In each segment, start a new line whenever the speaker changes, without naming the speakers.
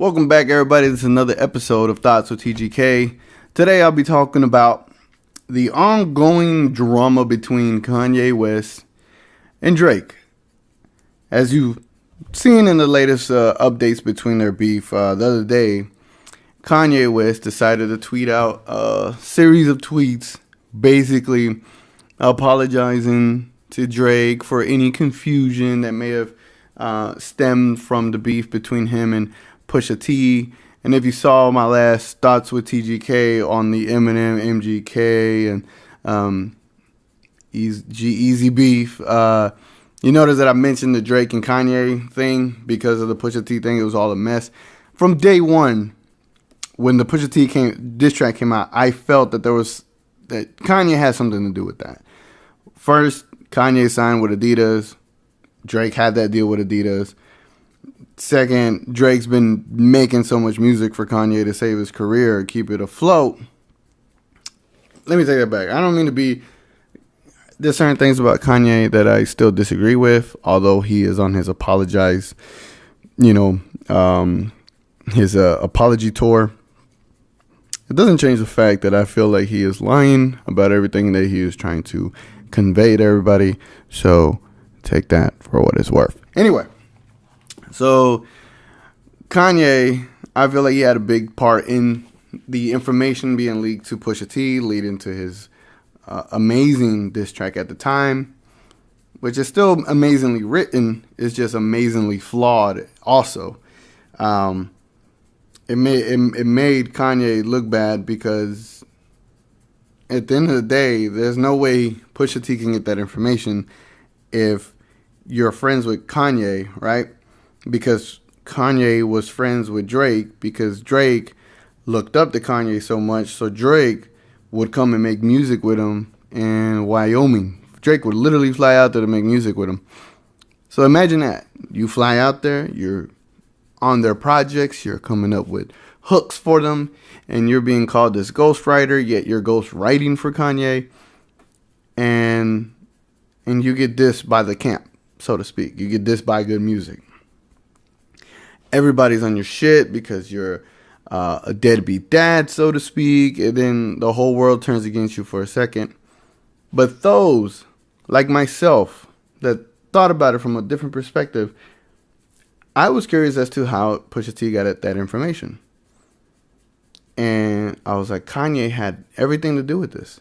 Welcome back, everybody. This is another episode of Thoughts with T.G.K. Today, I'll be talking about the ongoing drama between Kanye West and Drake. As you've seen in the latest updates between their beef, the other day, Kanye West decided to tweet out a series of tweets basically apologizing to Drake for any confusion that may have stemmed from the beef between him and Pusha T. And if you saw my last Thoughts with T.G.K. on the Eminem, MGK, and Easy beef, you notice that I mentioned the Drake and Kanye thing because of the Pusha T thing. It was all a mess. From day one, when the Pusha T diss track came out, I felt that that Kanye had something to do with that. First, Kanye signed with Adidas. Drake had that deal with Adidas. Second, Drake's been making so much music for Kanye to save his career, keep it afloat. Let me take that back. I don't mean to be... There's certain things about Kanye that I still disagree with, although he is on his his apology tour. It doesn't change the fact that I feel like he is lying about everything that he is trying to convey to everybody. So take that for what it's worth. Anyway. So, Kanye, I feel like he had a big part in the information being leaked to Pusha T, leading to his amazing diss track at the time, which is still amazingly written. It's just amazingly flawed also. It made Kanye look bad because at the end of the day, there's no way Pusha T can get that information if you're friends with Kanye, right? Because Kanye was friends with Drake because Drake looked up to Kanye so much. So Drake would come and make music with him in Wyoming. Drake would literally fly out there to make music with him. So imagine that. You fly out there, you're on their projects, you're coming up with hooks for them, and you're being called this ghostwriter, yet you're ghostwriting for Kanye. And you get dissed by the camp, so to speak. You get dissed by good music. Everybody's on your shit because you're a deadbeat dad, so to speak, and then the whole world turns against you for a second. But those, like myself, that thought about it from a different perspective, I was curious as to how Pusha T got at that information. And I was like, Kanye had everything to do with this.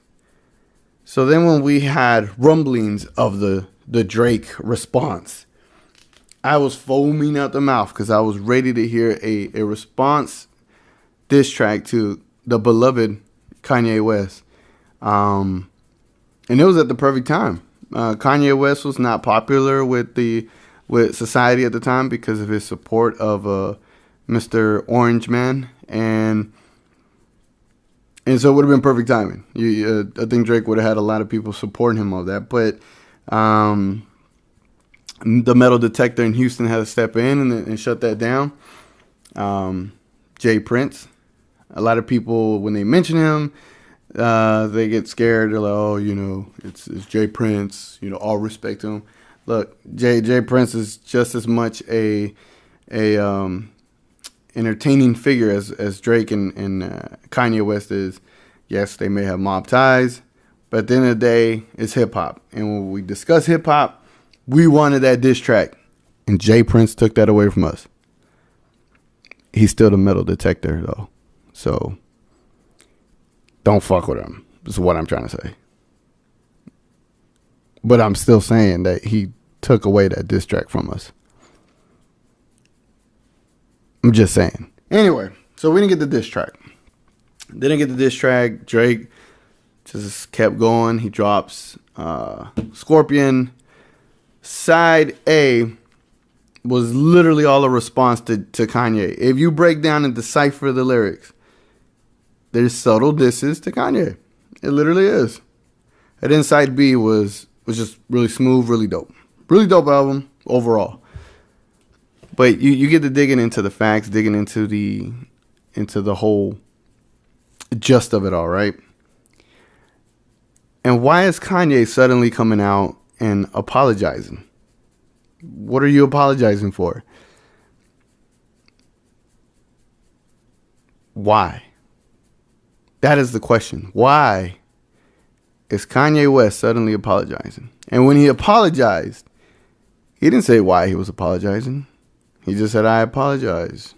So then when we had rumblings of the Drake response, I was foaming out the mouth because I was ready to hear a response diss track to the beloved Kanye West. And it was at the perfect time. Kanye West was not popular with society at the time because of his support of Mr. Orange Man. And so it would have been perfect timing. I think Drake would have had a lot of people supporting him on that. But the metal detector in Houston had to step in and shut that down. Jay Prince. A lot of people, when they mention him, they get scared. They're like, oh, it's Jay Prince. All respect to him. Look, Jay Prince is just as much a entertaining figure as Drake and Kanye West is. Yes, they may have mob ties, but at the end of the day, it's hip hop. And when we discuss hip hop, we wanted that diss track, and Jay Prince took that away from us. He's still the metal detector, though. So, don't fuck with him, is what I'm trying to say. But I'm still saying that he took away that diss track from us. I'm just saying. Anyway, so we didn't get the diss track. Drake just kept going. He drops Scorpion. Side A was literally all a response to Kanye. If you break down and decipher the lyrics, there's subtle disses to Kanye. It literally is. And then side B was just really smooth, really dope. Really dope album overall. But you get to digging into the facts, digging into the whole gist of it all, right? And why is Kanye suddenly coming out and apologizing? What are you apologizing for? Why? That is the question. Why is Kanye West suddenly apologizing? And when he apologized, he didn't say why he was apologizing. He just said, I apologize.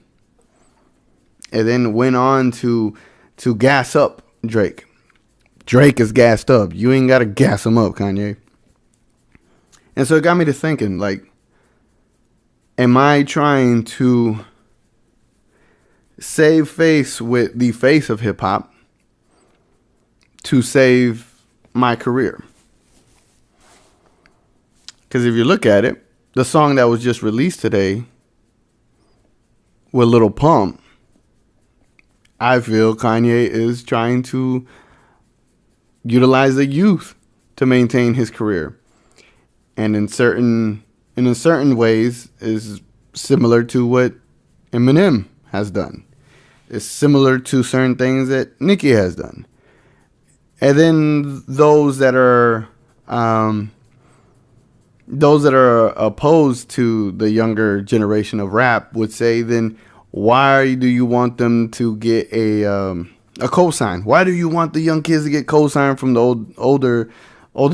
And then went on to gas up Drake. Drake is gassed up. You ain't got to gas him up, Kanye. And so it got me to thinking, like, am I trying to save face with the face of hip hop to save my career? Because if you look at it, the song that was just released today with Lil Pump, I feel Kanye is trying to utilize the youth to maintain his career. And in certain ways is similar to what Eminem has done. It's similar to certain things that Nicki has done. And then those that are opposed to the younger generation of rap would say, then why do you want them to get a cosign? Why do you want the young kids to get cosign from the older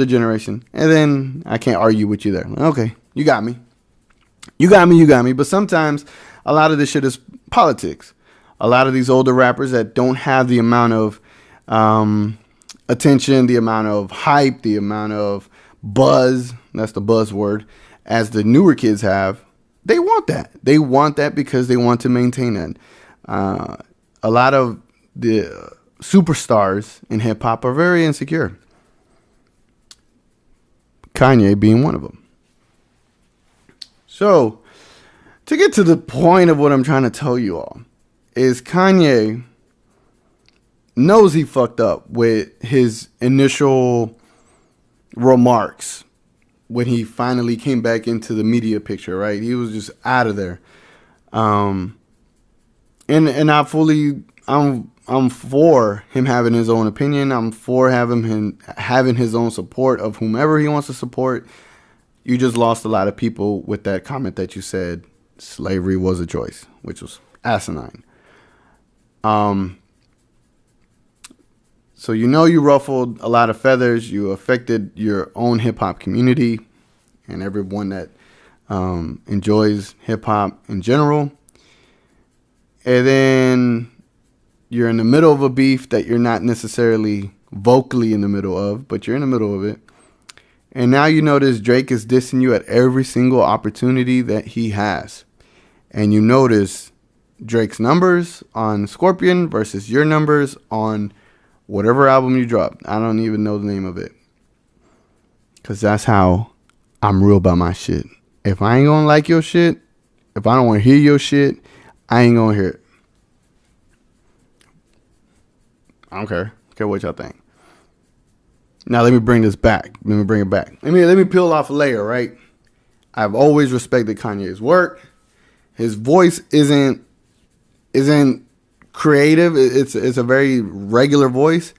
generation? And then I can't argue with you there. Okay, you got me. But sometimes a lot of this shit is politics. A lot of these older rappers that don't have the amount of attention, the amount of hype, the amount of buzz, that's the buzzword, as the newer kids have, they want that. They want that because they want to maintain that. A lot of the superstars in hip hop are very insecure. Kanye being one of them. So, to get to the point of what I'm trying to tell you all, is Kanye knows he fucked up with his initial remarks when he finally came back into the media picture, right? He was just out of there. And I'm for him having his own opinion. I'm for having his own support of whomever he wants to support. You just lost a lot of people with that comment that you said slavery was a choice, which was asinine. So you ruffled a lot of feathers. You affected your own hip hop community and everyone that enjoys hip hop in general. And then you're in the middle of a beef that you're not necessarily vocally in the middle of, but you're in the middle of it. And now you notice Drake is dissing you at every single opportunity that he has. And you notice Drake's numbers on Scorpion versus your numbers on whatever album you dropped. I don't even know the name of it. Because that's how I'm real about my shit. If I ain't going to like your shit, if I don't want to hear your shit, I ain't going to hear it. I don't care. I care what y'all think. Now let me bring this back. Let me bring it back. Let me peel off a layer, right? I've always respected Kanye's work. His voice isn't creative. It's a very regular voice,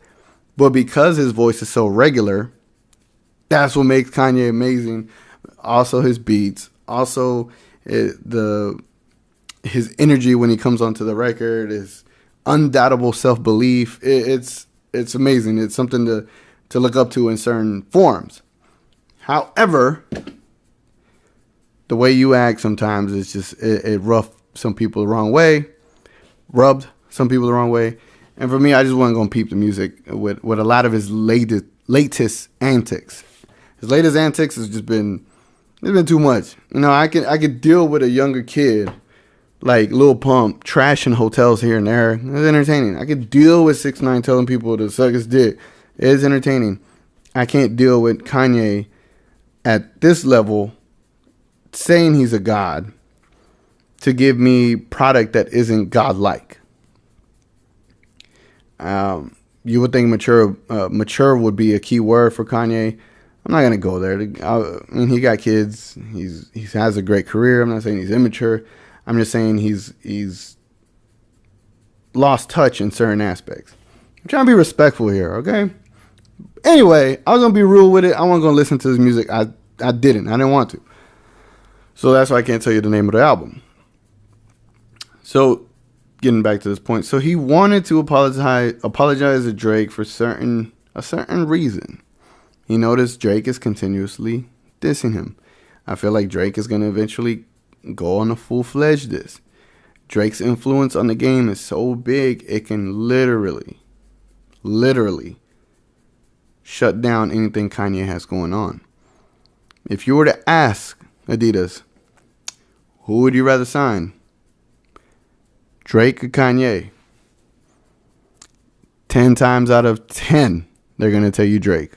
but because his voice is so regular, that's what makes Kanye amazing. Also his beats, also his energy when he comes onto the record, his undoubtable self-belief. It's amazing. It's something to look up to in certain forms. However, the way you act sometimes is just it rubbed some people the wrong way. And for me, I just wasn't going to peep the music with a lot of his latest antics. His latest antics has just been, it's been too much. I could deal with a younger kid like Lil Pump trashing hotels here and there. It's entertaining. I could deal with 6ix9ine telling people to suck his dick. It's entertaining. I can't deal with Kanye at this level saying he's a god to give me product that isn't godlike. You would think mature would be a key word for Kanye. I'm not gonna go there. He got kids. He has a great career. I'm not saying he's immature. I'm just saying he's lost touch in certain aspects. I'm trying to be respectful here, okay? Anyway, I was gonna be real with it. I wasn't gonna listen to his music. I didn't want to. So that's why I can't tell you the name of the album. So getting back to this point. So he wanted to apologize to Drake for a certain reason. He noticed Drake is continuously dissing him. I feel like Drake is going to eventually go on a full-fledged diss. Drake's influence on the game is so big, it can literally shut down anything Kanye has going on. If you were to ask Adidas, who would you rather sign? Drake or Kanye? 10 times out of 10, they're going to tell you Drake.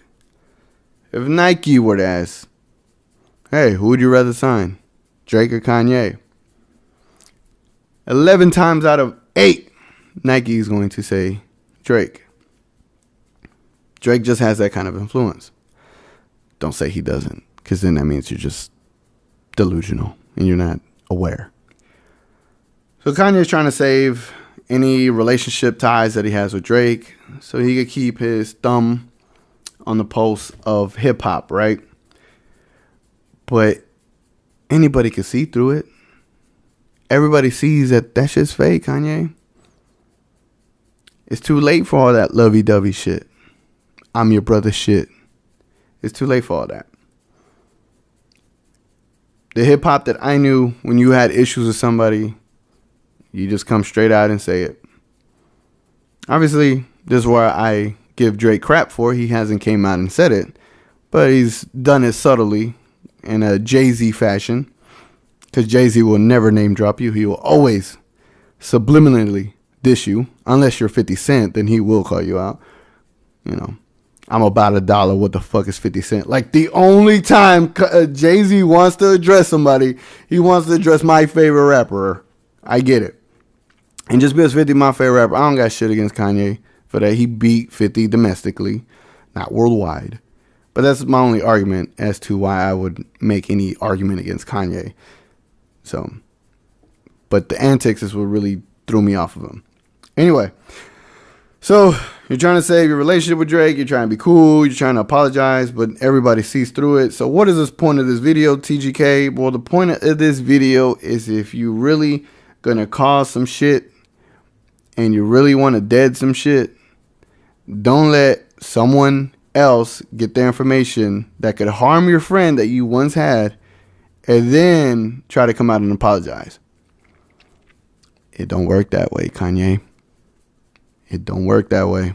If Nike were to ask, hey, who would you rather sign? Drake or Kanye? 11 times out of 8, Nike is going to say Drake. Drake just has that kind of influence. Don't say he doesn't, because then that means you're just delusional and you're not aware. So Kanye's trying to save any relationship ties that he has with Drake so he could keep his thumb on the pulse of hip hop, right? But anybody can see through it. Everybody sees that shit's fake, Kanye. It's too late for all that lovey dovey shit. I'm your brother shit. It's too late for all that. The hip hop that I knew, when you had issues with somebody, you just come straight out and say it. Obviously, this is where I give Drake crap for. He hasn't came out and said it, but he's done it subtly in a Jay-Z fashion, because Jay-Z will never name drop you. He will always subliminally diss you. Unless you're 50 Cent, then he will call you out. You know, I'm about $1. What the fuck is 50 Cent? Like, the only time Jay-Z wants to address somebody, he wants to address my favorite rapper. I get it. And just because 50 my favorite rapper, I don't got shit against Kanye for that. He beat 50 domestically, not worldwide. But that's my only argument as to why I would make any argument against Kanye. So, but the antics is what really threw me off of him. Anyway, so you're trying to save your relationship with Drake. You're trying to be cool. You're trying to apologize, but everybody sees through it. So what is this point of this video, T.G.K? Well, the point of this video is if you really gonna cause some shit and you really want to dead some shit, don't let someone else get the information that could harm your friend that you once had and then try to come out and apologize. It don't work that way, Kanye. It don't work that way.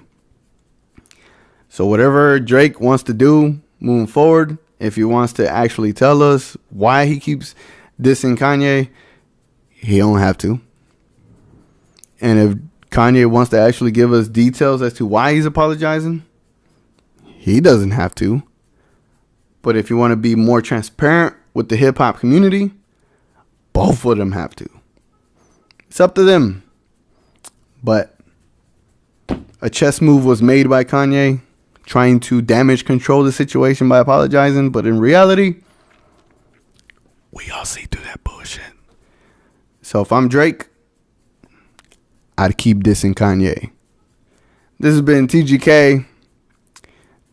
So whatever Drake wants to do moving forward, if he wants to actually tell us why he keeps dissing Kanye, he don't have to. And if Kanye wants to actually give us details as to why he's apologizing, he doesn't have to. But if you want to be more transparent with the hip hop community, both of them have to. It's up to them. But a chess move was made by Kanye, trying to damage control the situation by apologizing. But in reality, we all see through that bullshit. So if I'm Drake, I'd keep dissing Kanye. This has been T.G.K.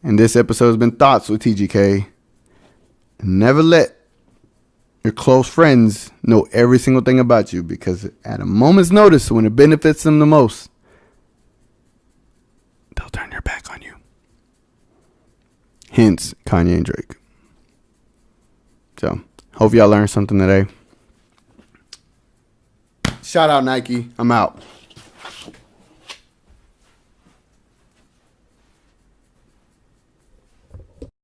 and this episode has been Thoughts with T.G.K. Never let your close friends know every single thing about you, because at a moment's notice, when it benefits them the most, they'll turn their back on you. Hence, Kanye and Drake. So, hope y'all learned something today. Shout out Nike. I'm out.